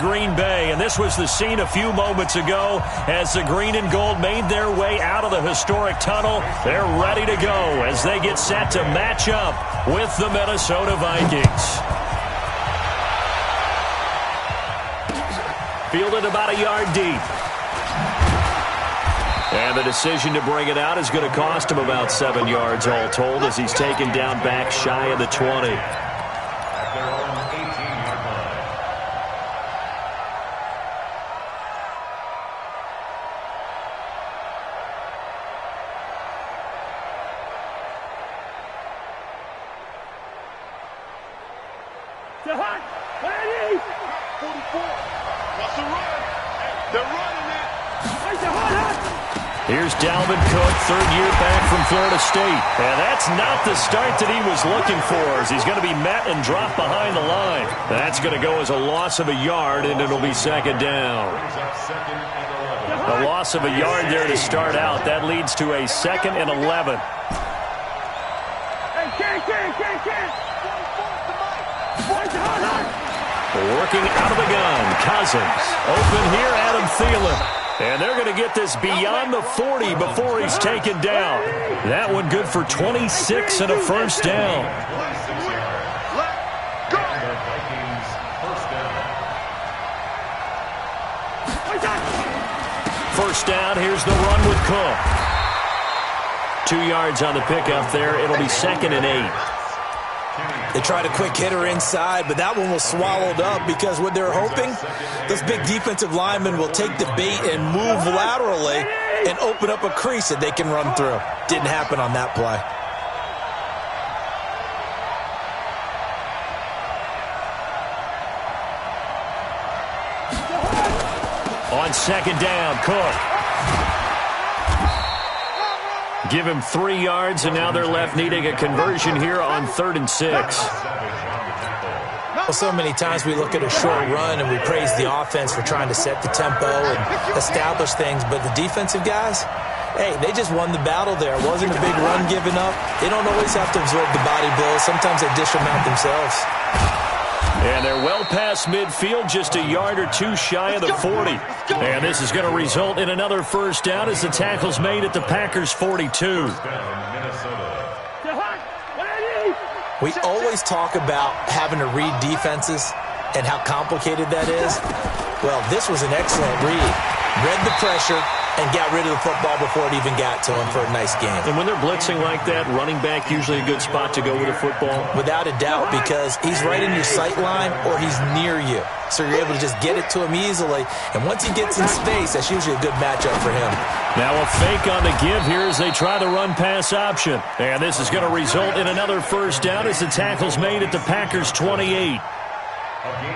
Green Bay, and this was the scene a few moments ago as the green and gold made their way out of the historic tunnel. They're ready to go as they get set to match up with the Minnesota Vikings. Fielded about a yard deep. And the decision to bring it out is going to cost him about 7 yards all told as he's taken down back shy of the 20. Here's Dalvin Cook, third year back from Florida State. And that's not the start that he was looking for as he's going to be met and dropped behind the line. That's going to go as a loss of a yard, and it'll be second down. A loss of a yard there to start out. That leads to a 2nd and 11. Working out of the gun, Cousins. Open here, Adam Thielen. And they're going to get this beyond the 40 before he's taken down. That one good for 26 and a first down. First down, here's the run with Cook. 2 yards on the pickup there. It'll be 2nd and 8. They tried a quick hitter inside, but that one was swallowed up because what they're hoping, those big defensive linemen will take the bait and move laterally and open up a crease that they can run through. Didn't happen on that play. On second down, Cook. Give him 3 yards, and now they're left needing a conversion here on 3rd and 6. Well, so many times we look at a short run and we praise the offense for trying to set the tempo and establish things, but the defensive guys, hey, they just won the battle there. It wasn't a big run given up. They don't always have to absorb the body blows. Sometimes they dish them out themselves. And they're well past midfield, just a yard or two shy of the 40. And this is going to result in another first down as the tackle's made at the Packers' 42. We always talk about having to read defenses and how complicated that is. Well, this was an excellent read. Read the pressure and got rid of the football before it even got to him for a nice game. And when they're blitzing like that, running back usually a good spot to go with a football? Without a doubt, because he's right in your sight line or he's near you. So you're able to just get it to him easily. And once he gets in space, that's usually a good matchup for him. Now a fake on the give here as they try the run-pass option. And this is going to result in another first down as the tackle's made at the Packers' 28. A gain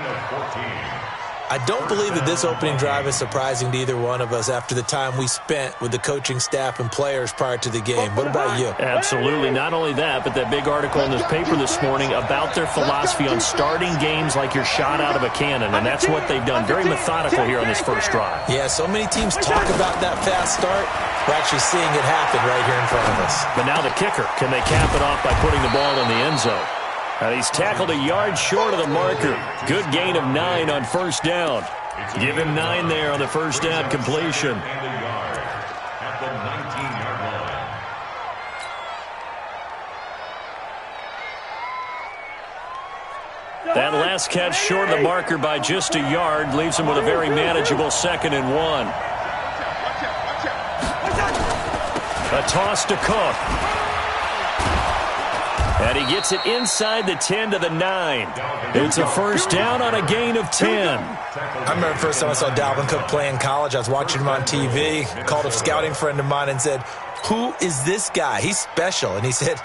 of 14. I don't believe that this opening drive is surprising to either one of us after the time we spent with the coaching staff and players prior to the game. What about you? Absolutely. Not only that, but that big article in this paper this morning about their philosophy on starting games like you're shot out of a cannon, and that's what they've done. Very methodical here on this first drive. Yeah, so many teams talk about that fast start. We're actually seeing it happen right here in front of us. But now the kicker. Can they cap it off by putting the ball in the end zone? And he's tackled a yard short of the marker. Good gain of 9 on first down. Give him 9 there on the first down completion. At the 19-yard line. That last catch short of the marker by just a yard leaves him with a very manageable 2nd and 1. A toss to Cook. And he gets it inside the 10 to the 9. It's a first down on a gain of 10. I remember the first time I saw Dalvin Cook play in college. I was watching him on TV. Called a scouting friend of mine and said, "Who is this guy? He's special." And he said,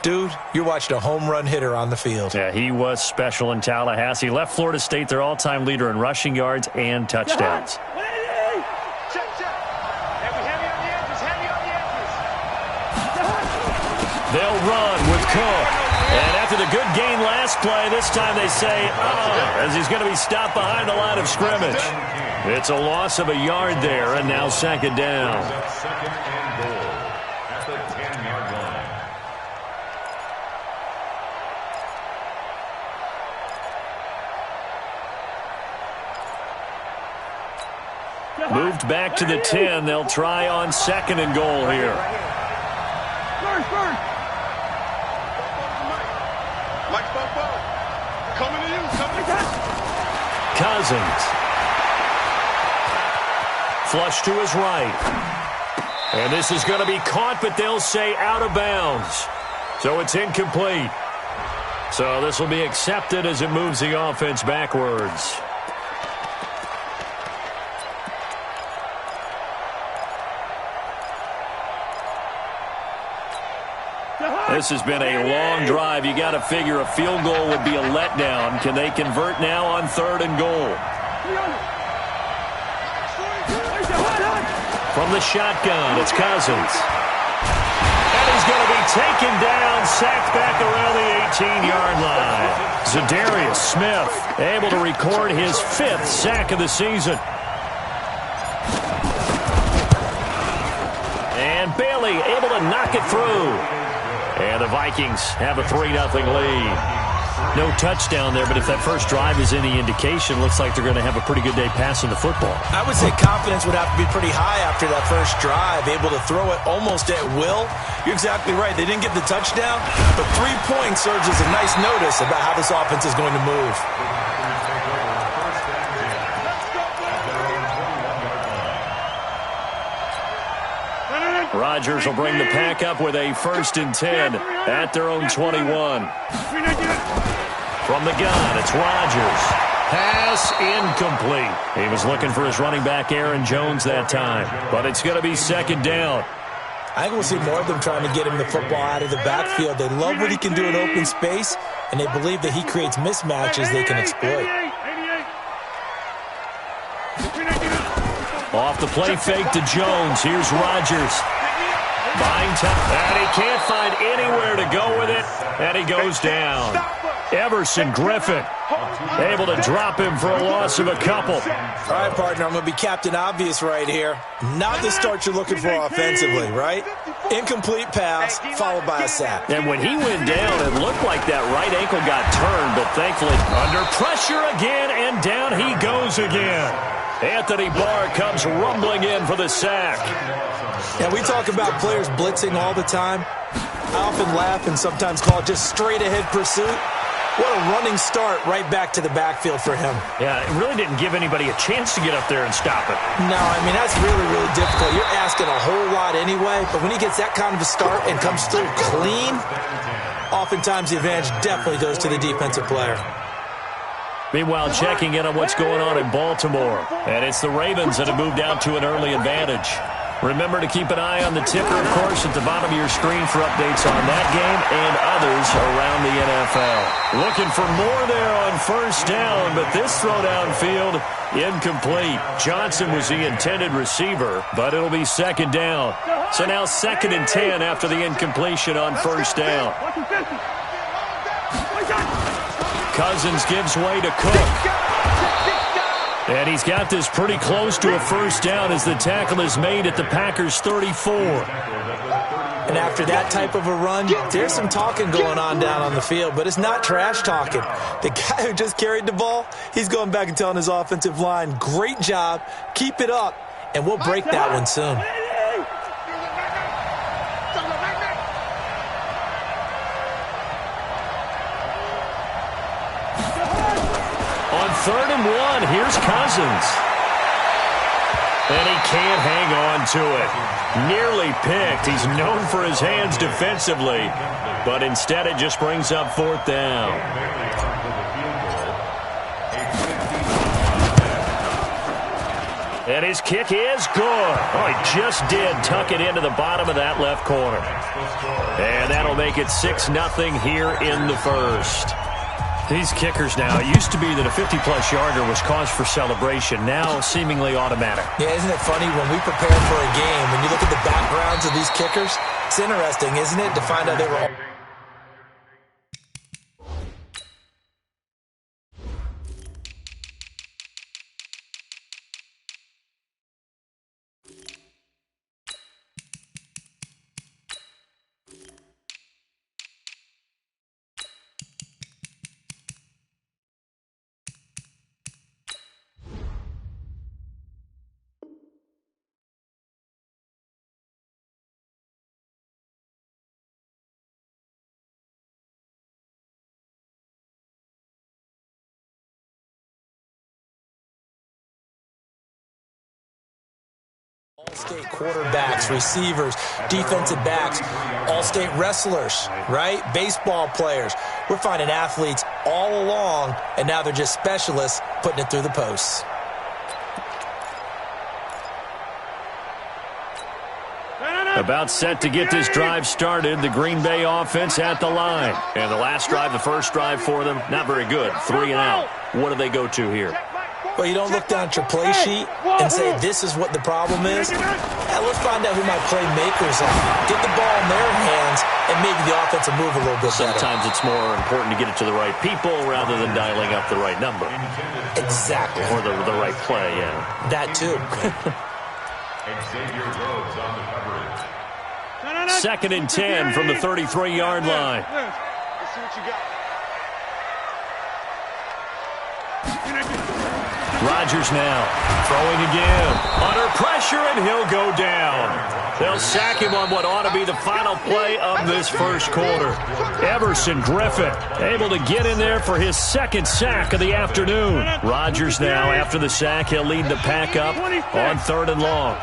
"Dude, you're watching a home run hitter on the field." Yeah, he was special in Tallahassee. Left Florida State their all-time leader in rushing yards and touchdowns. They'll run with Cook. And after the good gain last play, this time they say, as he's going to be stopped behind the line of scrimmage. It's a loss of a yard there, and now second down. Second and goal at the 10-yard line. Moved back to the 10. They'll try on 2nd and goal here. Cousins. Flush to his right. And this is going to be caught, but they'll say out of bounds. So it's incomplete. So this will be accepted as it moves the offense backwards. This has been a long drive. You got to figure a field goal would be a letdown. Can they convert now on 3rd and goal? From the shotgun, it's Cousins. And he's going to be taken down, sacked back around the 18-yard line. Zadarius Smith able to record his 5th sack of the season. And Bailey able to knock it through. And the Vikings have a 3-0 lead. No touchdown there, but if that first drive is any indication, looks like they're going to have a pretty good day passing the football. I would say confidence would have to be pretty high after that first drive, able to throw it almost at will. You're exactly right. They didn't get the touchdown, but 3 points serves as a nice notice about how this offense is going to move. Rodgers will bring the pack up with a 1st and 10 at their own 21. From the gun, it's Rodgers. Pass incomplete. He was looking for his running back, Aaron Jones, that time. But it's going to be 2nd down. I think we'll see more of them trying to get him the football out of the backfield. They love what he can do in open space, and they believe that he creates mismatches they can exploit. Off the play fake to Jones. Here's Rodgers. Buying time. And he can't find anywhere to go with it. And he goes down. Everson Griffin able to drop him for a loss of a couple. All right, partner, I'm going to be Captain Obvious right here. Not the start you're looking for offensively, right? Incomplete pass followed by a sack. And when he went down, it looked like that right ankle got turned, but thankfully under pressure again, and down he goes again. Anthony Barr comes rumbling in for the sack. And we talk about players blitzing all the time. I often laugh and sometimes call it just straight-ahead pursuit. What a running start right back to the backfield for him. Yeah, it really didn't give anybody a chance to get up there and stop it. No, I mean, that's really, really difficult. You're asking a whole lot anyway, but when he gets that kind of a start and comes through clean, oftentimes the advantage definitely goes to the defensive player. Meanwhile, checking in on what's going on in Baltimore. And it's the Ravens that have moved out to an early advantage. Remember to keep an eye on the ticker, of course, at the bottom of your screen for updates on that game and others around the NFL. Looking for more there on 1st down, but this throw downfield, incomplete. Johnson was the intended receiver, but it'll be 2nd down. So now 2nd and 10 after the incompletion on 1st down. Cousins gives way to Cook. And he's got this pretty close to a 1st down as the tackle is made at the Packers' 34. And after that type of a run, there's some talking going on down on the field, but it's not trash talking. The guy who just carried the ball, he's going back and telling his offensive line, great job, keep it up, and we'll break that one soon. On 3rd and 1, here's Cousins. And he can't hang on to it. Nearly picked. He's known for his hands defensively, but instead it just brings up 4th down. And his kick is good. Oh, he just did tuck it into the bottom of that left corner. And that'll make it 6-0 here in the 1st. These kickers now, it used to be that a 50-plus yarder was cause for celebration. Now, seemingly automatic. Yeah, isn't it funny when we prepare for a game, when you look at the backgrounds of these kickers, it's interesting, isn't it, to find out they were all All-state quarterbacks, receivers, defensive backs, all-state wrestlers, right? Baseball players. We're finding athletes all along, and now they're just specialists putting it through the posts. About set to get this drive started, the Green Bay offense at the line. And the last drive, the first drive for them, not very good. 3 and out. What do they go to here? Well, you don't look down at your play sheet and say, this is what the problem is. Let's find out who my playmakers are. Get the ball in their hands and maybe the offense will move a little bit better. Sometimes it's more important to get it to the right people rather than dialing up the right number. Exactly. Or the right play, yeah. That too. Xavier Rhodes on the coverage. 2nd and 10 from the 33-yard line. Let's see what you got. Rodgers now throwing again. Under pressure, and he'll go down. They'll sack him on what ought to be the final play of this first quarter. Everson Griffin able to get in there for his 2nd sack of the afternoon. Rodgers now, after the sack, he'll lead the pack up on 3rd and long.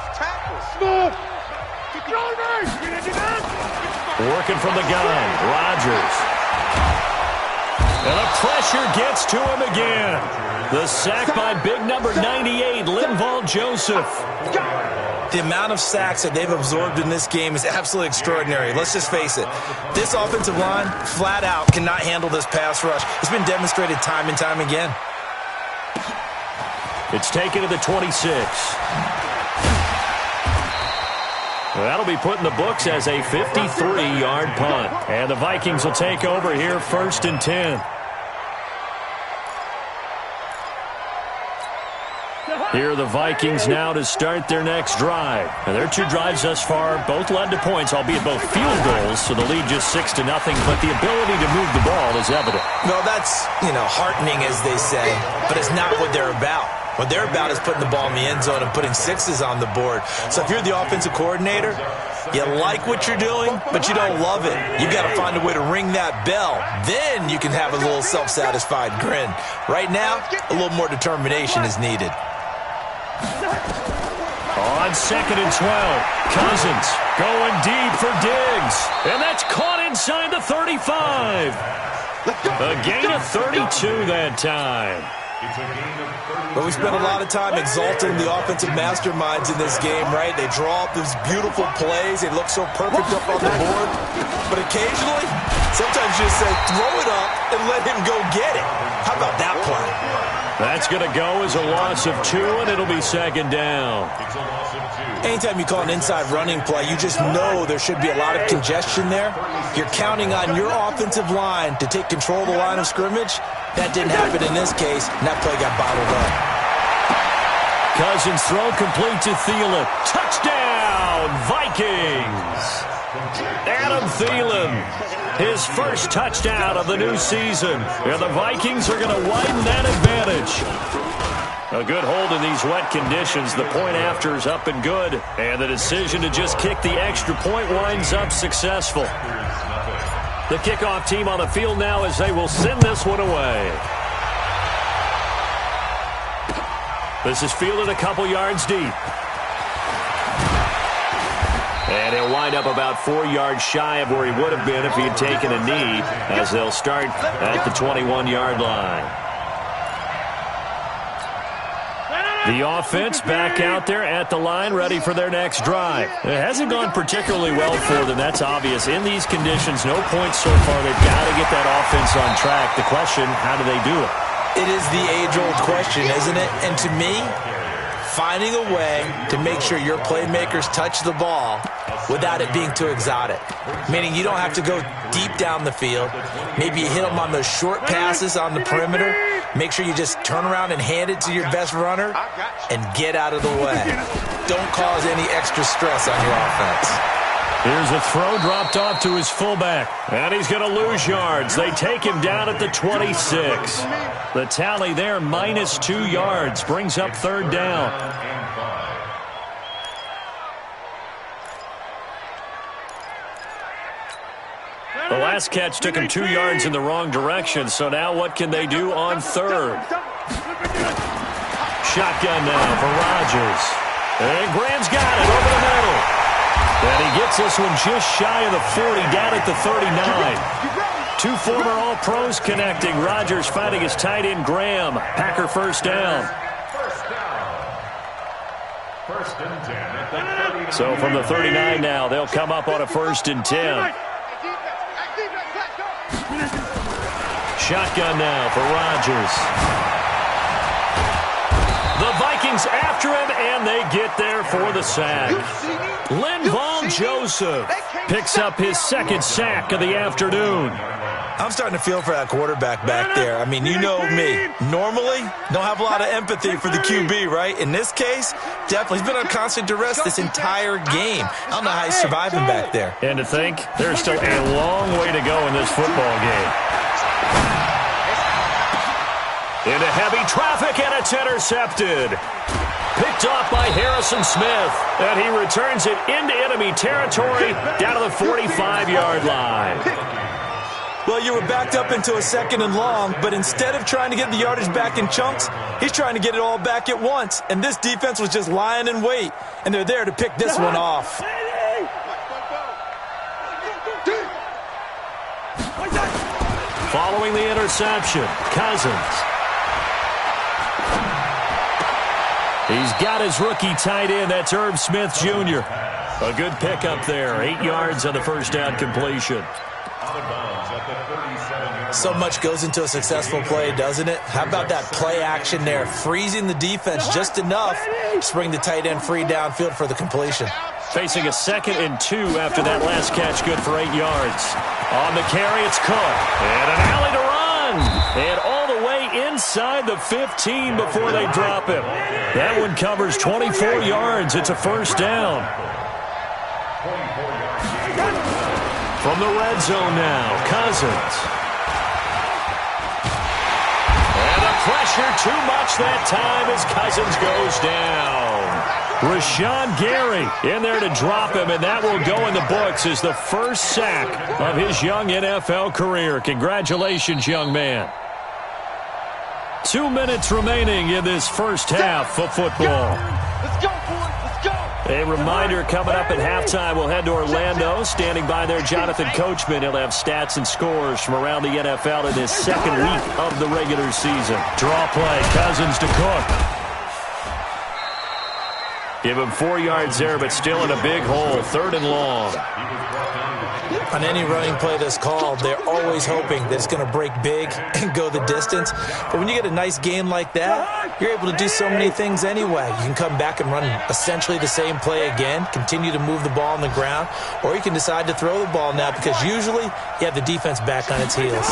Working from the gun, Rodgers. And the pressure gets to him again. The sack by big number 98, Linval Joseph. The amount of sacks that they've absorbed in this game is absolutely extraordinary. Let's just face it. This offensive line, flat out, cannot handle this pass rush. It's been demonstrated time and time again. It's taken to the 26. That'll be put in the books as a 53-yard punt. And the Vikings will take over here 1st and 10. Here are the Vikings now to start their next drive. And their 2 drives thus far both led to points, albeit both field goals, so the lead just 6-0, but the ability to move the ball is evident. Well, that's, heartening, as they say, but it's not what they're about. What they're about is putting the ball in the end zone and putting 6s on the board. So if you're the offensive coordinator, you like what you're doing, but you don't love it. You've got to find a way to ring that bell. Then you can have a little self-satisfied grin. Right now, a little more determination is needed. On 2nd and 12, Cousins going deep for Diggs. And that's caught inside the 35. A gain of 32 that time. But we spent a lot of time exalting the offensive masterminds in this game, right? They draw up these beautiful plays. They look so perfect up on the board. But occasionally, sometimes you just say, throw it up and let him go get it. How about that play? That's going to go as a loss of 2, and it'll be 2nd down. Anytime you call an inside running play, you just know there should be a lot of congestion there. You're counting on your offensive line to take control of the line of scrimmage. That didn't happen in this case, and that play got bottled up. Cousins throw complete to Thielen. Touchdown, Vikings! Adam Thielen, his first touchdown of the new season. And the Vikings are going to widen that advantage. A good hold in these wet conditions. The point after is up and good. And the decision to just kick the extra point winds up successful. The kickoff team on the field now as they will send this one away. This is fielded a couple yards deep. And he'll wind up about 4 yards shy of where he would have been if he had taken a knee, as they'll start at the 21-yard line. The offense back out there at the line, ready for their next drive. It hasn't gone particularly well for them, that's obvious. In these conditions, no points so far. They've got to get that offense on track. The question, how do they do it? It is the age-old question, isn't it? And to me, finding a way to make sure your playmakers touch the ball without it being too exotic. Meaning you don't have to go deep down the field. Maybe you hit them on those short passes on the perimeter. Make sure you just turn around and hand it to your best runner and get out of the way. Don't cause any extra stress on your offense. Here's a throw dropped off to his fullback. And he's going to lose yards. They take him down at the 26. The tally there, minus 2 yards, brings up 3rd down. The last catch took him 2 yards in the wrong direction, so now what can they do on 3rd? Shotgun now for Rodgers. And Graham's got it over the middle. And he gets this one just shy of the 40, down at the 39. Two former All-Pros connecting. Rodgers finding his tight end, Graham. Packer first down. First and 10 at the 39. So from the 39 now, they'll come up on a 1st and 10. Shotgun now for Rodgers. The Vikings after him, and they get there for the sack. Linval Joseph picks up his 2nd sack of the afternoon. I'm starting to feel for that quarterback back there. I mean, you know me. Normally, don't have a lot of empathy for the QB, right? In this case, definitely. He's been on constant duress this entire game. I don't know how he's surviving back there. And to think, there's still a long way to go in this football game. Into heavy traffic, and it's intercepted. Picked off by Harrison Smith. And he returns it into enemy territory down to the 45-yard line. Well, you were backed up into a 2nd and long, but instead of trying to get the yardage back in chunks, he's trying to get it all back at once. And this defense was just lying in wait, and they're there to pick this one off. Following the interception, Cousins. He's got his rookie tight end. That's Irv Smith Jr. A good pickup there. 8 yards on the first down completion. So much goes into a successful play, doesn't it? How about that play action there? Freezing the defense just enough to bring the tight end free downfield for the completion. Facing a 2nd and 2 after that last catch, good for 8 yards. On the carry, it's Cook. And an alley to run. And all the way inside the 15 before they drop him. That one covers 24 yards. It's a first down. From the red zone now, Cousins. And the pressure too much that time as Cousins goes down. Rashawn Gary in there to drop him, and that will go in the books as the first sack of his young NFL career. Congratulations, young man. 2 minutes remaining in this first half of football. Let's go, boys. Let's go. A reminder coming up at halftime, we'll head to Orlando. Standing by there, Jonathan Coachman. He'll have stats and scores from around the NFL in his 2nd week of the regular season. Draw play, Cousins to Cook. Give him 4 yards there, but still in a big hole. 3rd and long. On any running play that's called, they're always hoping that it's going to break big and go the distance. But when you get a nice game like that, you're able to do so many things anyway. You can come back and run essentially the same play again, continue to move the ball on the ground, or you can decide to throw the ball now because usually you have the defense back on its heels.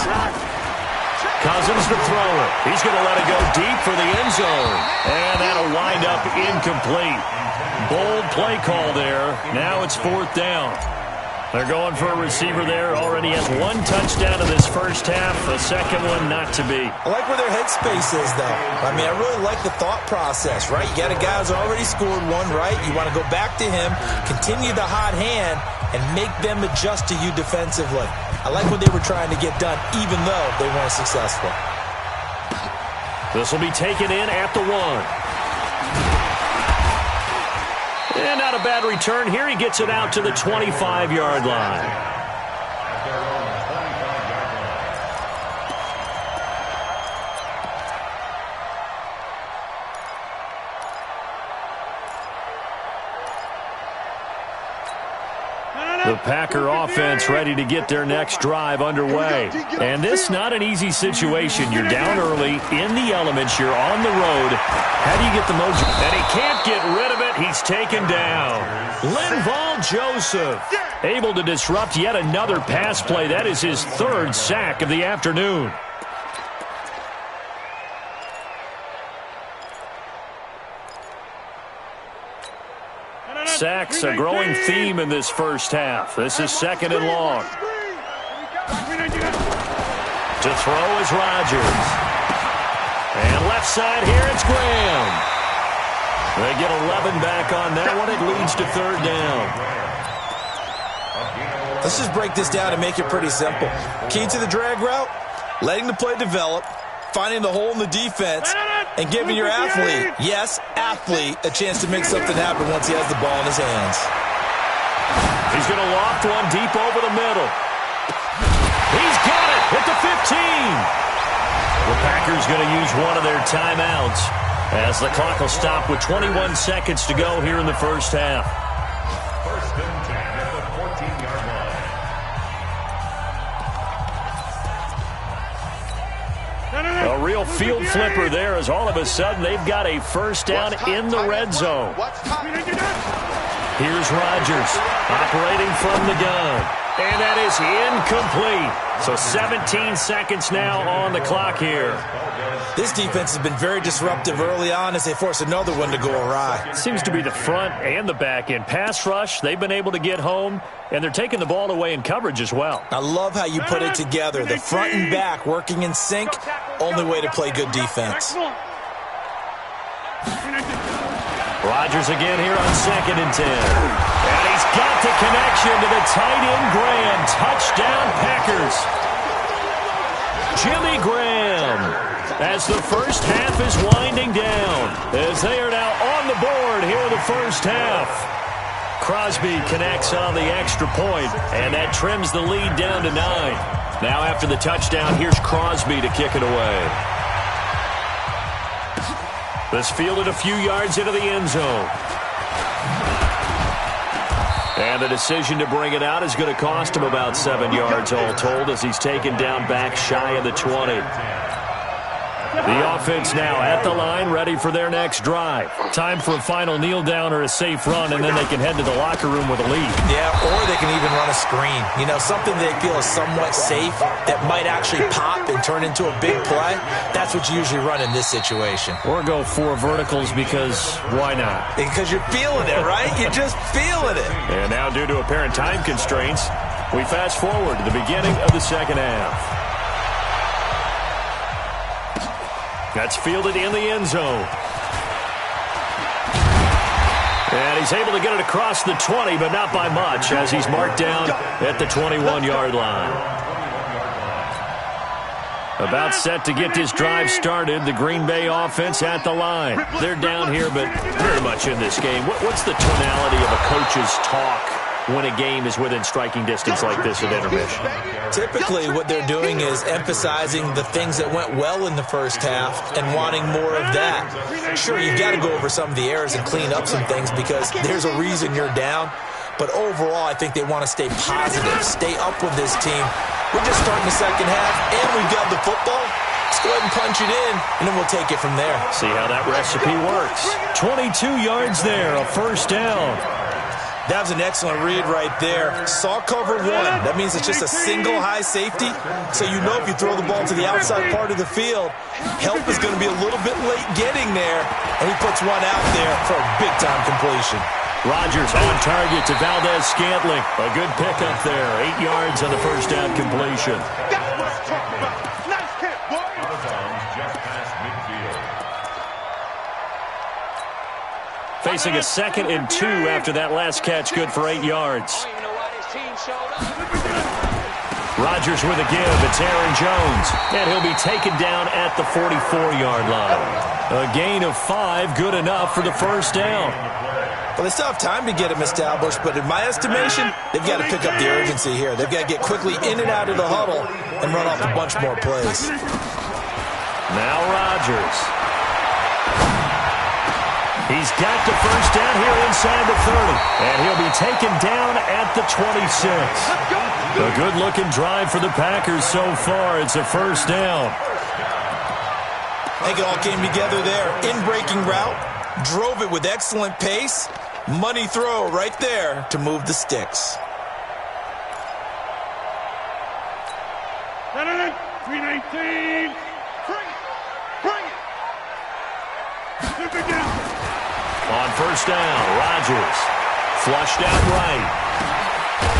Cousins to throw it. He's going to let it go deep for the end zone. And that'll wind up incomplete. Bold play call there. Now it's 4th down. They're going for a receiver there. Already has 1 touchdown in this first half. The second one not to be. I like where their headspace is, though. I mean, I really like the thought process, right? You got a guy who's already scored 1, right? You want to go back to him, continue the hot hand, and make them adjust to you defensively. I like what they were trying to get done, even though they weren't successful. This will be taken in at the 1. And not a bad return here. He gets it out to the 25-yard line. The Packer offense ready to get their next drive underway. And this not an easy situation. You're down early, in the elements, you're on the road. How do you get the most? And he can't get rid of it. He's taken down. Linval Joseph able to disrupt yet another pass play. That is his 3rd sack of the afternoon. Sacks, a growing theme in this first half. This is 2nd and long. To throw is Rodgers. And left side here, it's Graham. They get 11 back on that one. It leads to 3rd down. Let's just break this down and make it pretty simple. Key to the drag route, letting the play develop, finding the hole in the defense, and giving your athlete, yes, athlete, a chance to make something happen once he has the ball in his hands. He's going to loft one deep over the middle. He's got it at the 15. The Packers going to use one of their timeouts as the clock will stop with 21 seconds to go here in the first half. First and 10 at the 14-yard line. A real field flipper there as all of a sudden they've got a first down in the red zone. Here's Rodgers operating from the gun. And that is incomplete. So 17 seconds now on the clock here. This defense has been very disruptive early on as they force another one to go awry. Seems to be the front and the back end. Pass rush, they've been able to get home, and they're taking the ball away in coverage as well. I love how you put it together. The front and back working in sync, only way to play good defense. Rodgers again here on 2nd and 10. And he's got the connection to the tight end Graham. Touchdown Packers. Jimmy Graham as the first half is winding down. As they are now on the board here in the first half. Crosby connects on the extra point, and that trims the lead down to 9. Now after the touchdown, here's Crosby to kick it away. This fielded a few yards into the end zone. And the decision to bring it out is going to cost him about 7 yards all told as he's taken down back shy of the 20. The offense now at the line, ready for their next drive. Time for a final kneel down or a safe run, and then they can head to the locker room with a lead. Yeah, or they can even run a screen. You know, something they feel is somewhat safe that might actually pop and turn into a big play. That's what you usually run in this situation. Or go 4 verticals because why not? Because you're feeling it, right? You're just feeling it. And now due to apparent time constraints, we fast forward to the beginning of the second half. That's fielded in the end zone. And he's able to get it across the 20, but not by much, as he's marked down at the 21-yard line. About set to get this drive started, the Green Bay offense at the line. They're down here, but very much in this game. What's the tonality of a coach's talk when a game is within striking distance like this at intermission? Typically, what they're doing is emphasizing the things that went well in the first half and wanting more of that. Sure, you've got to go over some of the errors and clean up some things because there's a reason you're down. But overall, I think they want to stay positive, stay up with this team. We're just starting the second half, and we've got the football. Let's go ahead and punch it in, and then we'll take it from there. See how that recipe works. 22 yards there, a first down. That was an excellent read right there. Saw cover 1. That means it's just a single high safety. So you know if you throw the ball to the outside part of the field, help is going to be a little bit late getting there. And he puts one out there for a big-time completion. Rodgers on target to Valdez-Scantling. A good pickup there. 8 yards on the first down completion. Facing a 2nd and 2 after that last catch, good for 8 yards. Rodgers with a give. It's Aaron Jones. And he'll be taken down at the 44-yard line. A gain of 5, good enough for the first down. Well, they still have time to get him established, but in my estimation, they've got to pick up the urgency here. They've got to get quickly in and out of the huddle and run off a bunch more plays. Now Rodgers. He's got the first down here inside the 30. And he'll be taken down at the 26. A good-looking drive for the Packers so far. It's a first down. I think it all came together there. In-breaking route. Drove it with excellent pace. Money throw right there to move the sticks. 319. Bring it. On first down, Rodgers flushed out right.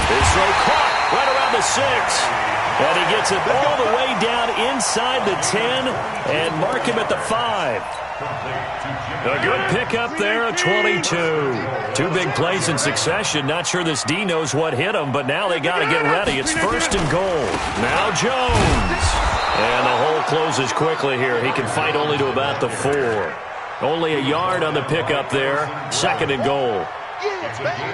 His throw caught right around the 6. And he gets it all the way down inside the 10 and mark him at the 5. A good pickup there, a 22. 2 big plays in succession. Not sure this D knows what hit him, but now they got to get ready. It's first and goal. Now Jones. And the hole closes quickly here. He can fight only to about the 4. Only a yard on the pickup there. 2nd and goal.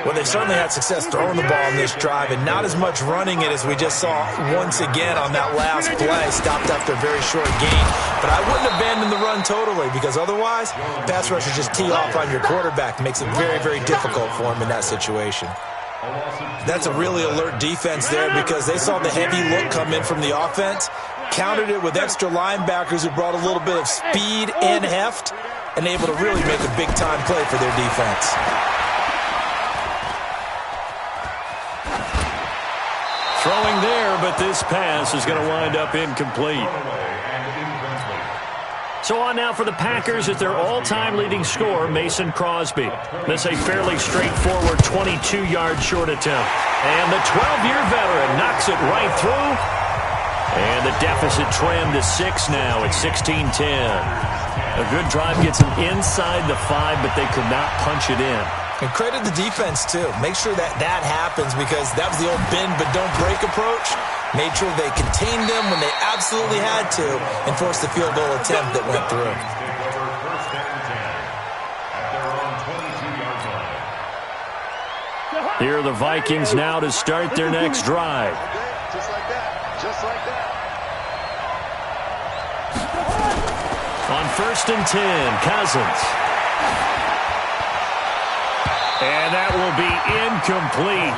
Well, they certainly had success throwing the ball in this drive, and not as much running it as we just saw once again on that last play. Stopped after a very short gain. But I wouldn't abandon the run totally, because otherwise, pass rushers just tee off on your quarterback. It makes it very, very difficult for him in that situation. That's a really alert defense there, because they saw the heavy look come in from the offense, countered it with extra linebackers who brought a little bit of speed and heft, and able to really make a big-time play for their defense. Throwing there, but this pass is going to wind up incomplete. So on now for the Packers at their all-time leading scorer, Mason Crosby. This a fairly straightforward 22-yard short attempt. And the 12-year veteran knocks it right through. And the deficit trimmed to 6 now at 16-10. A good drive gets them inside the 5, but they could not punch it in. And credit the defense, too. Make sure that happens, because that was the old bend but don't break approach. Made sure they contained them when they absolutely had to and forced the field goal attempt that went through. Here are the Vikings now to start their next drive. Just like that. Just like that. On 1st and 10, Cousins. And that will be incomplete.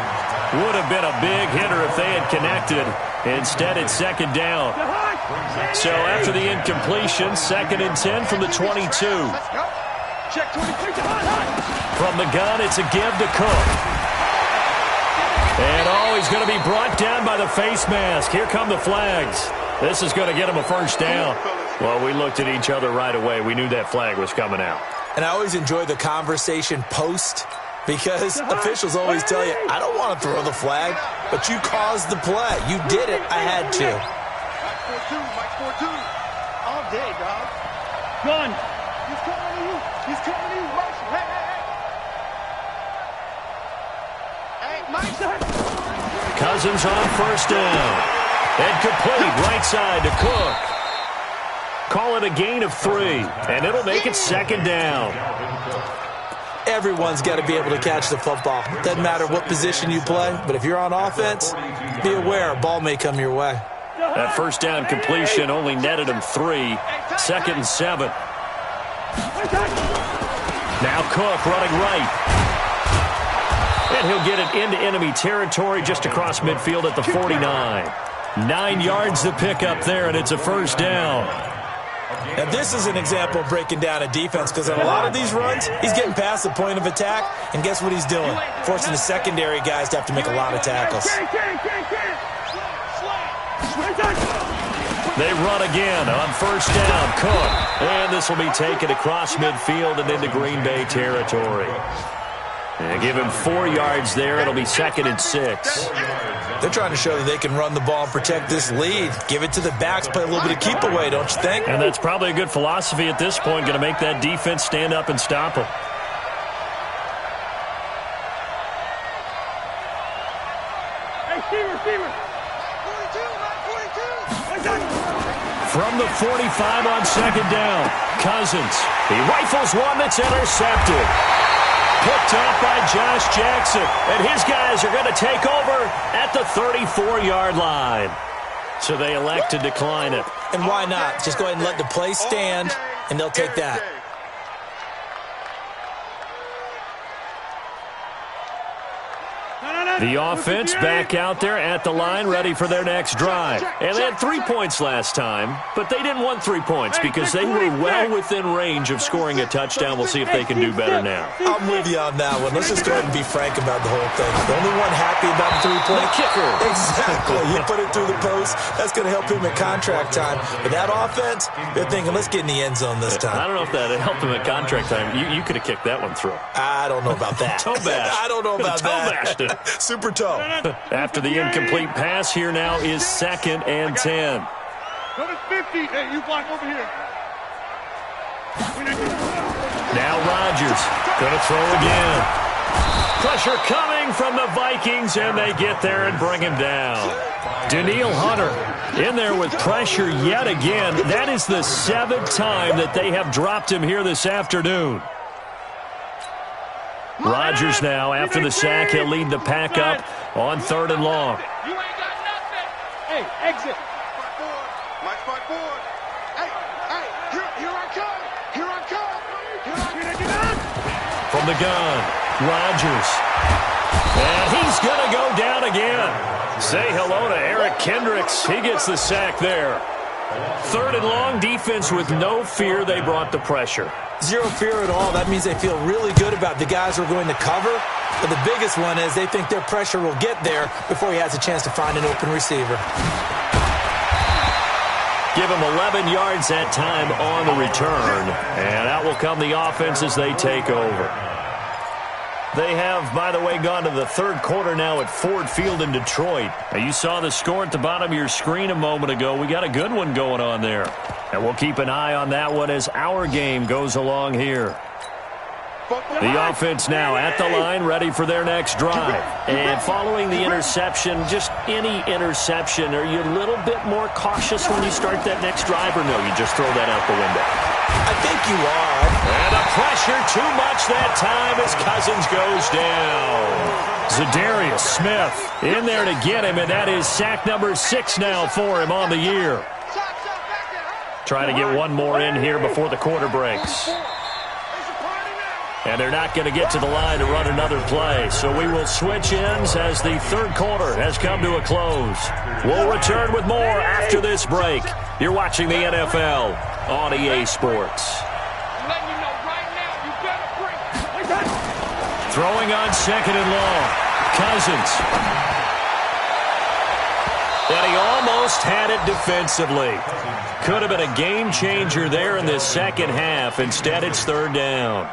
Would have been a big hitter if they had connected. Instead, it's 2nd down. So after the incompletion, 2nd and 10 from the 22. From the gun, it's a give to Cook. And he's going to be brought down by the face mask. Here come the flags. This is going to get him a 1st down. Well, we looked at each other right away. We knew that flag was coming out. And I always enjoy the conversation post, because officials always tell you, I don't want to throw the flag, but you caused the play. You did it. I had to. Mike 4-2. All day, dog. Gun. He's coming to you. He's coming to you. Marshall. Hey, hey, hey. Hey, Mike. Cousins on 1st down. And complete right side to Cook. Call it a gain of 3, and it'll make it 2nd down. Everyone's got to be able to catch the football. Doesn't matter what position you play, but if you're on offense, be aware a ball may come your way. That 1st down completion only netted him 3. 2nd and 7. Now Cook running right. And he'll get it into enemy territory just across midfield at the 49. 9 yards to pick up there, and it's a 1st down. Now, this is an example of breaking down a defense, because on a lot of these runs, he's getting past the point of attack, and guess what he's doing? Forcing the secondary guys to have to make a lot of tackles. They run again on 1st down. Cook. And this will be taken across midfield and into Green Bay territory. And give him 4 yards there. It'll be 2nd and 6. They're trying to show that they can run the ball and protect this lead. Give it to the backs, play a little bit of keep away, don't you think? And that's probably a good philosophy at this point. Going to make that defense stand up and stop them. Hey, receiver. 42. From the 45 on 2nd down, Cousins. He rifles one that's intercepted. Picked off by Josh Jackson. And his guys are going to take over at the 34-yard line. So they elect to decline it. And why not? Just go ahead and let the play stand, and they'll take that. The offense back out there at the line, ready for their next drive. And they had 3 points last time, but they didn't want 3 points because they were well within range of scoring a touchdown. We'll see if they can do better now. I'm with you on that one. Let's just go ahead and be frank about the whole thing. The only one happy about the 3-point kicker. Exactly. You put it through the post. That's going to help him at contract time. But that offense, they're thinking, let's get in the end zone this time. I don't know if that helped him at contract time. You could have kicked that one through. I don't know about that. Toe bash. I don't know about that. Toe bashed it. Super toe. After the incomplete pass, here now is 2nd and 10. Go to 50. Hey, you block over here. Now Rodgers going to throw again. Pressure coming from the Vikings, and they get there and bring him down. Danielle Hunter in there with pressure yet again. That is the 7th time that they have dropped him here this afternoon. Rodgers now, after the sack, he'll lead the pack up on 3rd and long. You ain't got nothing. Hey, exit. My spot forward. Hey, here I come. Here I come. From the gun, Rodgers. And he's going to go down again. Say hello to Eric Kendricks. He gets the sack there. 3rd and long, defense with no fear. They brought the pressure. Zero fear at all. That means they feel really good about the guys who are going to cover. But the biggest one is they think their pressure will get there before he has a chance to find an open receiver. Give him 11 yards that time on the return. And out will come the offense as they take over. They have, by the way, gone to the 3rd quarter now at Ford Field in Detroit. Now, you saw the score at the bottom of your screen a moment ago. We got a good one going on there. And we'll keep an eye on that one as our game goes along here. The offense now at the line, ready for their next drive. And following the interception, just any interception, are you a little bit more cautious when you start that next drive, or no, you just throw that out the window? I think you are. And the pressure too much that time as Cousins goes down. Za'Darius Smith in there to get him, and that is sack number 6 now for him on the year. Trying to get one more in here before the quarter breaks. And they're not going to get to the line to run another play. So we will switch ends as the 3rd quarter has come to a close. We'll return with more after this break. You're watching the NFL on EA Sports. Throwing on 2nd and long. Cousins. And he almost had it defensively. Could have been a game changer there in this second half. Instead, it's 3rd down.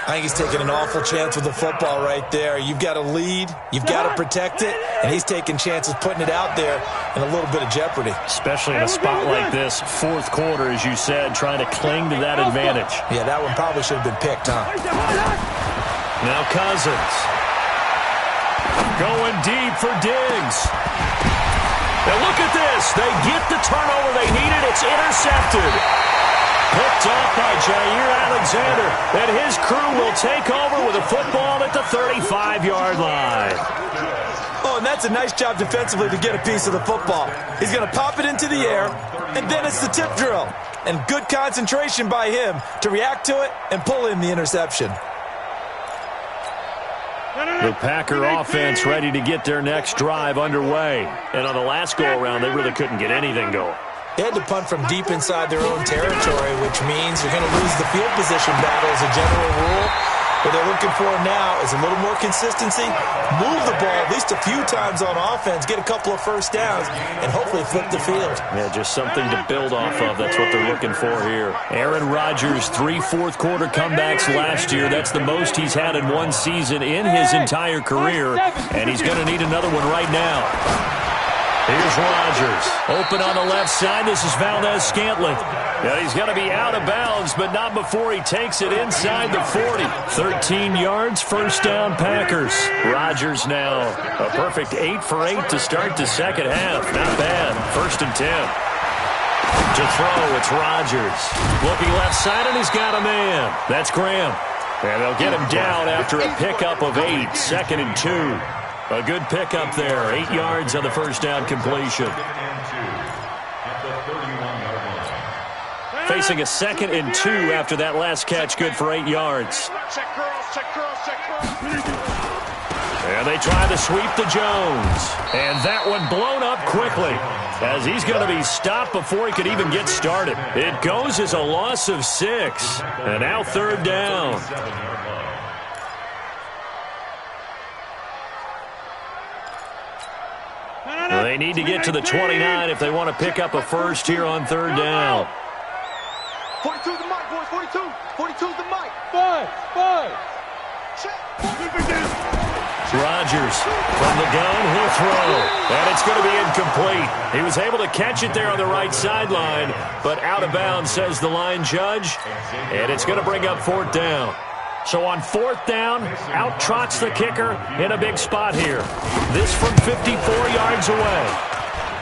I think he's taking an awful chance with the football right there. You've got to lead, you've got to protect it, and he's taking chances putting it out there in a little bit of jeopardy. Especially in a spot like this, 4th quarter, as you said, trying to cling to that advantage. Yeah, that one probably should have been picked, huh? Now Cousins. Going deep for Diggs. Now look at this. They get the turnover they needed. It's intercepted. Picked off by Jair Alexander. And his crew will take over with a football at the 35-yard line. Oh, and that's a nice job defensively to get a piece of the football. He's going to pop it into the air, and then it's the tip drill. And good concentration by him to react to it and pull in the interception. The Packer offense ready to get their next drive underway. And on the last go-around, they really couldn't get anything going. They had to punt from deep inside their own territory, which means you're going to lose the field position battle as a general rule. What they're looking for now is a little more consistency, move the ball at least a few times on offense, get a couple of first downs, and hopefully flip the field. Yeah, just something to build off of. That's what they're looking for here. Aaron Rodgers, 3 fourth-quarter comebacks last year. That's the most he's had in one season in his entire career, and he's going to need another one right now. Here's Rodgers. Open on the left side. This is Valdez-Scantling. Yeah, he's going to be out of bounds, but not before he takes it inside the 40. 13 yards, 1st down Packers. Rodgers now a perfect 8 for 8 to start the second half. Not bad. 1st and 10. To throw, it's Rodgers. Looking left side, and he's got a man. That's Graham. And they'll get him down after a pickup of 8. 2nd and 2. A good pickup there. 8 yards on the 1st down completion. Facing a 2nd and 2 after that last catch. Good for 8 yards. And they try to sweep to Jones. And that one blown up quickly as he's going to be stopped before he could even get started. It goes as a loss of 6. And now 3rd down. They need to get to the 29 if they want to pick up a first here on 3rd down. 42's the mic, boys. 42. 42's the mic. 5. Rodgers from the gun, he'll throw. And it's going to be incomplete. He was able to catch it there on the right sideline, but out of bounds, says the line judge. And it's going to bring up 4th down. So on 4th down, out trots the kicker in a big spot here. This from 54 yards away.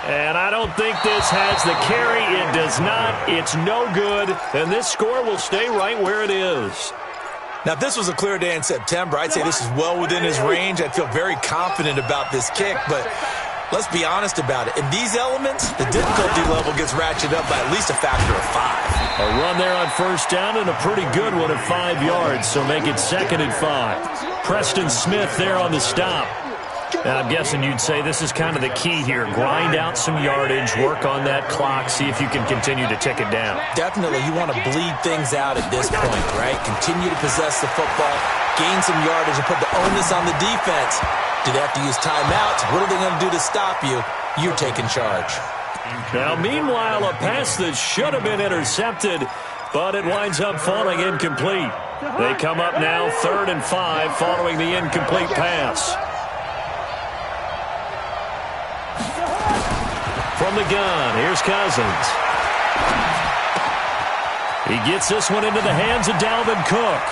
And I don't think this has the carry. It does not. It's no good. And this score will stay right where it is. Now, if this was a clear day in September, I'd say this is well within his range. I'd feel very confident about this kick, but let's be honest about it. In these elements, the difficulty level gets ratcheted up by at least a factor of 5. A run there on first down and a pretty good one at 5 yards, so make it 2nd and 5. Preston Smith there on the stop. And I'm guessing you'd say this is kind of the key here. Grind out some yardage, work on that clock, see if you can continue to tick it down. Definitely, you want to bleed things out at this point, right? Continue to possess the football, gain some yardage, and put the onus on the defense. Do they have to use timeouts? What are they going to do to stop you? You're taking charge. Now, meanwhile, a pass that should have been intercepted, but it winds up falling incomplete. They come up now 3rd and 5 following the incomplete pass. From the gun, here's Cousins. He gets this one into the hands of Dalvin Cook.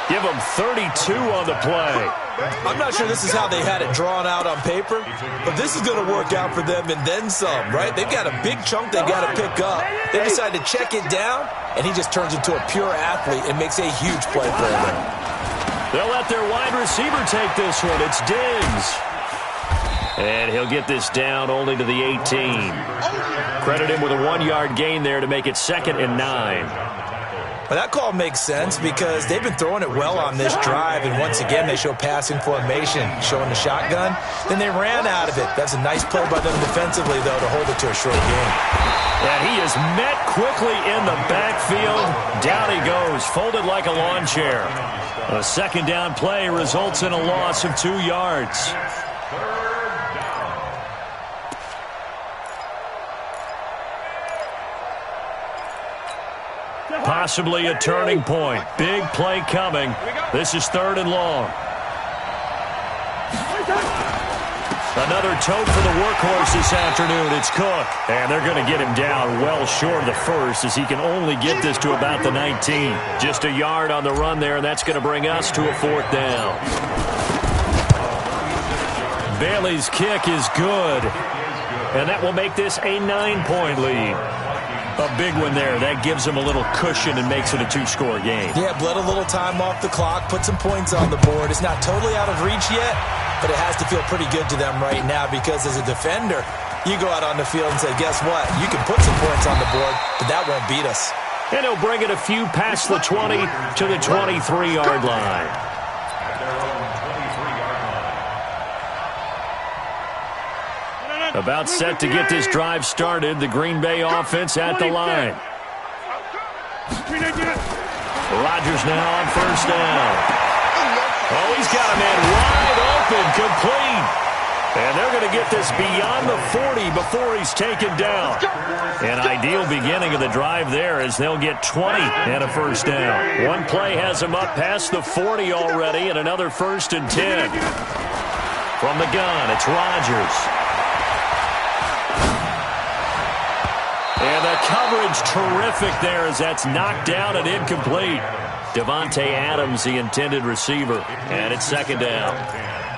Give him 32 on the play. I'm not sure this is how they had it drawn out on paper, but this is going to work out for them and then some, right? They've got a big chunk they've got to pick up. They decide to check it down, and he just turns into a pure athlete and makes a huge play for them. They'll let their wide receiver take this one. It's Diggs. And he'll get this down only to the 18. Credit him with a 1-yard gain there to make it 2nd and 9. Well, that call makes sense because they've been throwing it well on this drive, and once again they show passing formation, showing the shotgun. Then they ran out of it. That's a nice play by them defensively, though, to hold it to a short game. And he is met quickly in the backfield. Down he goes, folded like a lawn chair. A 2nd down play results in a loss of 2 yards. Possibly a turning point. Big play coming. This is 3rd and long. Another tote for the workhorse this afternoon. It's Cook. And they're going to get him down well short of the first as he can only get this to about the 19. Just a yard on the run there, and that's going to bring us to a 4th down. Bailey's kick is good. And that will make this a 9-point lead. A big one there. That gives them a little cushion and makes it a 2-score game. Yeah, bled a little time off the clock, put some points on the board. It's not totally out of reach yet, but it has to feel pretty good to them right now because as a defender, you go out on the field and say, guess what? You can put some points on the board, but that won't beat us. And he'll bring it a few past the 20 to the 23-yard line. About set to get this drive started. The Green Bay offense at the line. Rodgers now on first down. Oh, he's got a man wide open, complete. And they're going to get this beyond the 40 before he's taken down. An ideal beginning of the drive there as they'll get 20 and a first down. One play has them up past the 40 already and another 1st and 10. From the gun, it's Rodgers. And the coverage terrific there as that's knocked down and incomplete. Devontae Adams, the intended receiver. And it's 2nd down.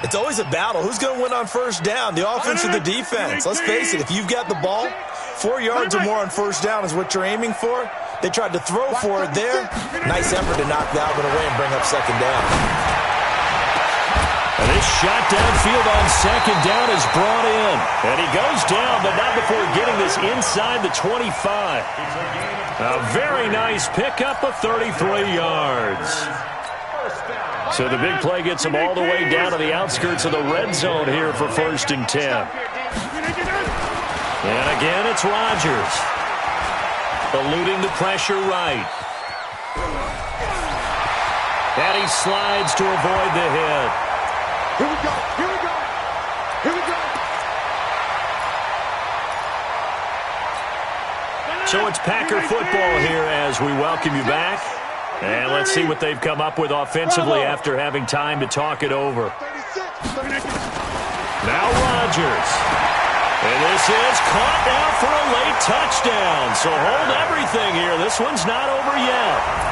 It's always a battle. Who's going to win on first down, the offense or the defense? Let's face it, if you've got the ball, 4 yards or more on first down is what you're aiming for. They tried to throw for it there. Nice effort to knock that one away and bring up 2nd down. And this shot downfield on 2nd down is brought in. And he goes down, but not before getting this inside the 25. A very nice pickup of 33 yards. So the big play gets him all the way down to the outskirts of the red zone here for 1st and 10. And again, it's Rodgers. Eluding the pressure right. And he slides to avoid the hit. Here we go. Here we go. Here we go. So it's Packer football here as we welcome you back. And let's see what they've come up with offensively after having time to talk it over. Now Rodgers. And this is caught now for a late touchdown. So hold everything here. This one's not over yet.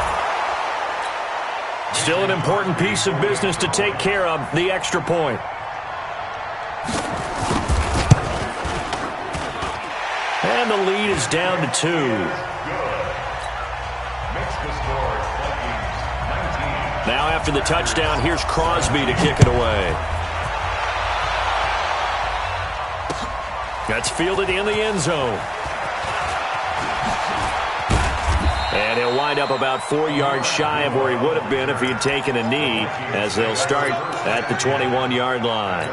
Still an important piece of business to take care of, the extra point. and the lead is down to 2. Now after the touchdown, here's Crosby to kick it away. That's fielded in the end zone. And he'll wind up about 4 yards shy of where he would have been if he had taken a knee, as they'll start at the 21-yard line.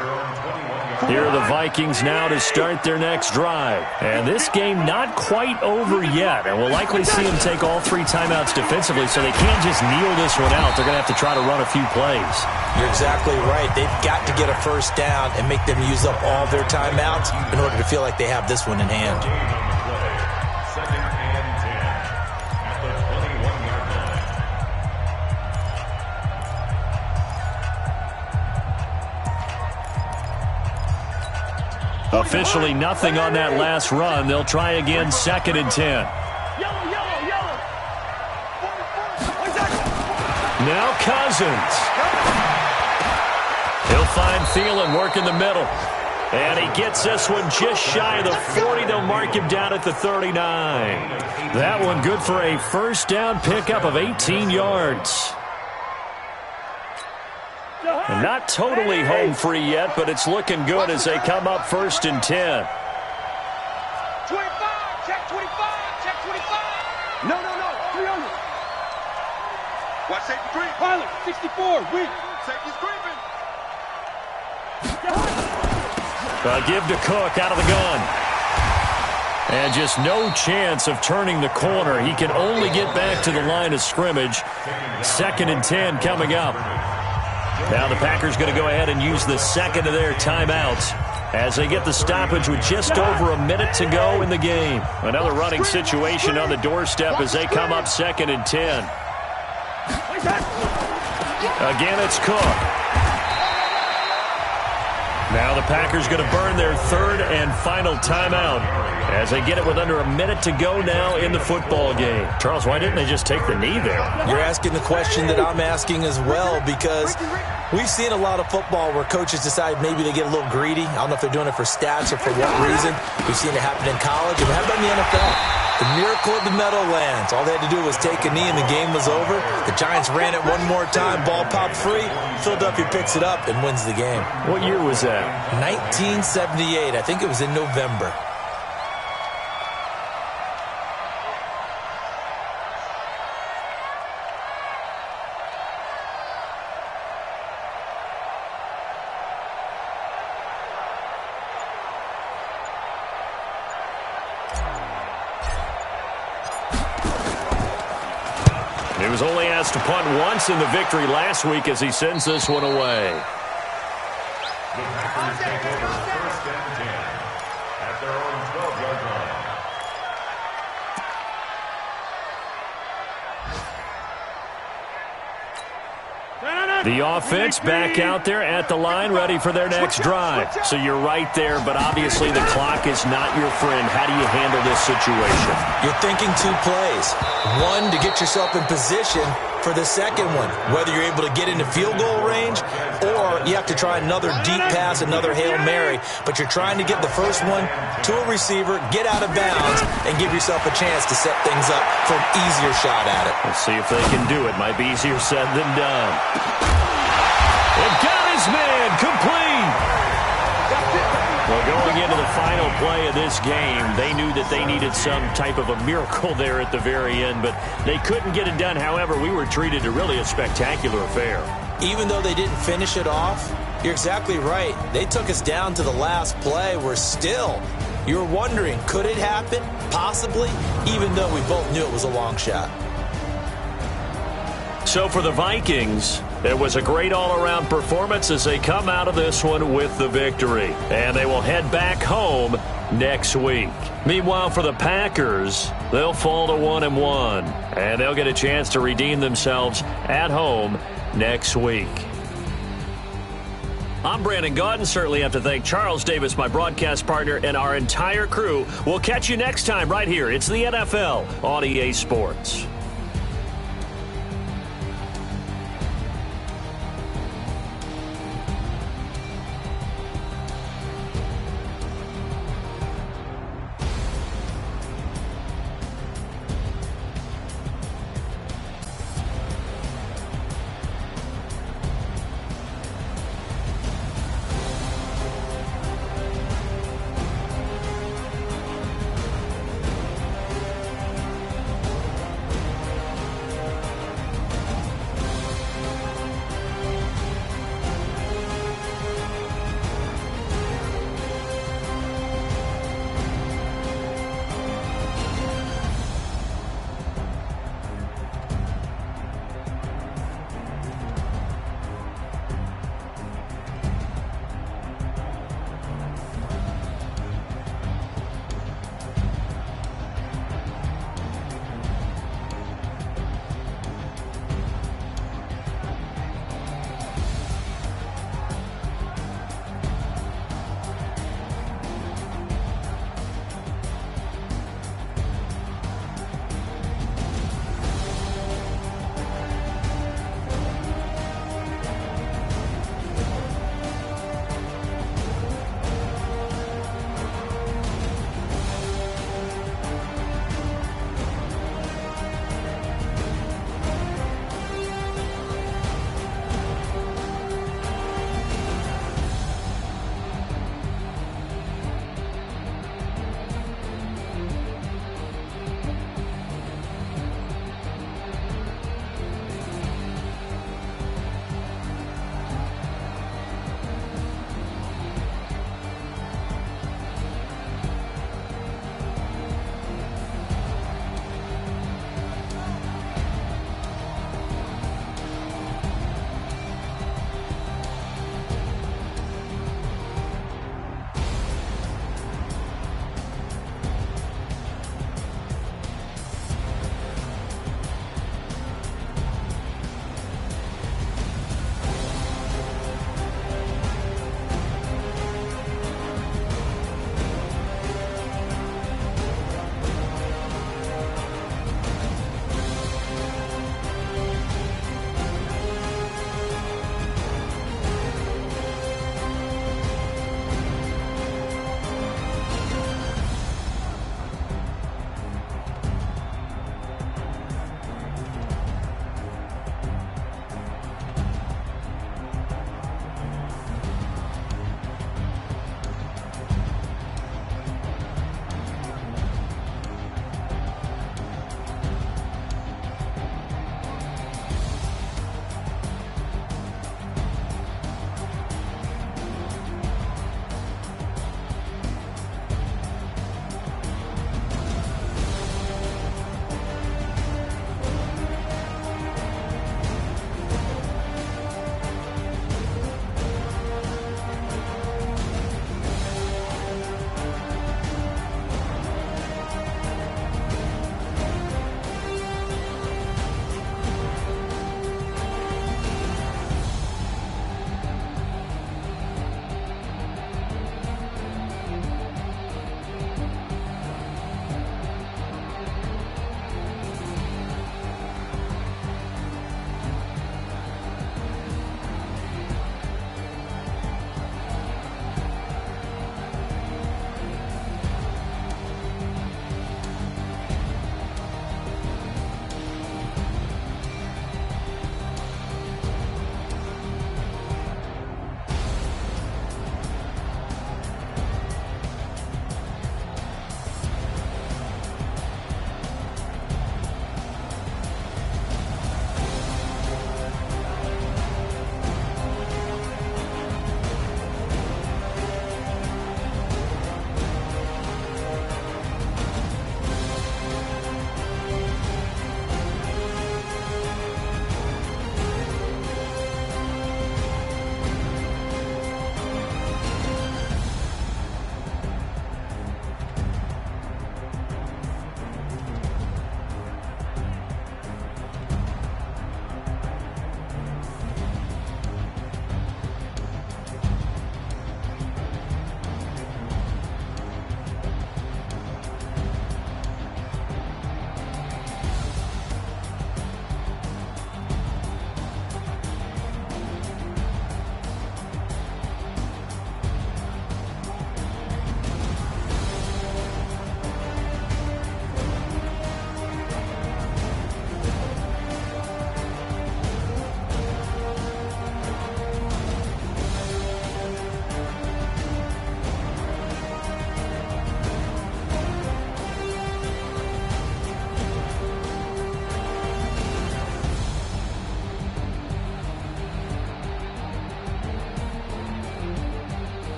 Here are the Vikings now to start their next drive. And this game not quite over yet. And we'll likely see them take all 3 timeouts defensively, so they can't just kneel this one out. They're going to have to try to run a few plays. You're exactly right. They've got to get a first down and make them use up all their timeouts in order to feel like they have this one in hand. Officially nothing on that last run. They'll try again, 2nd and 10. Now Cousins. He'll find Thielen work in the middle. And he gets this one just shy of the 40. They'll mark him down at the 39. That one good for a first down pickup of 18 yards. And not totally home free yet, but it's looking good as they come up 1st and 10. 25, check 25, check 25. No, 300. Watch safety creep. Pilot, 64, weak. Safety's creeping. Give to Cook out of the gun. And just no chance of turning the corner. He can only get back to the line of scrimmage. 2nd and 10 coming up. Now the Packers going to go ahead and use the second of their timeouts as they get the stoppage with just over a minute to go in the game. Another running situation on the doorstep as they come up 2nd and 10. Again, it's Cook. Now the Packers going to burn their 3rd and final timeout as they get it with under a minute to go now in the football game. Charles, why didn't they just take the knee there? You're asking the question that I'm asking as well, because we've seen a lot of football where coaches decide maybe they get a little greedy. I don't know if they're doing it for stats or for what reason. We've seen it happen in college, and how about in the NFL? The miracle of the Meadowlands. All they had to do was take a knee and the game was over. The Giants ran it one more time. Ball popped free. Philadelphia picks it up and wins the game. What year was that? 1978. I think it was in November. He was only asked to punt once in the victory last week as he sends this one away. The Packers take over 1st and 10 at their own 12-yard line. The offense back out there at the line, ready for their next drive. So you're right there, but obviously the clock is not your friend. How do you handle this situation? You're thinking 2 plays. One, to get yourself in position for the second one, whether you're able to get into field goal range or you have to try another deep pass, another Hail Mary, but you're trying to get the first one to a receiver, get out of bounds, and give yourself a chance to set things up for an easier shot at it. Let's see if they can do it. Might be easier said than done. It got his man complete. Well, going into the final play of this game, they knew that they needed some type of a miracle there at the very end, but they couldn't get it done. However, we were treated to really a spectacular affair. Even though they didn't finish it off, you're exactly right. They took us down to the last play. We're still, you're wondering, could it happen? Possibly, even though we both knew it was a long shot. So for the Vikings, it was a great all-around performance as they come out of this one with the victory. And they will head back home next week. Meanwhile, for the Packers, they'll fall to 1-1. And they'll get a chance to redeem themselves at home next week. I'm Brandon Gaudin. Certainly have to thank Charles Davis, my broadcast partner, and our entire crew. We'll catch you next time right here. It's the NFL on EA Sports.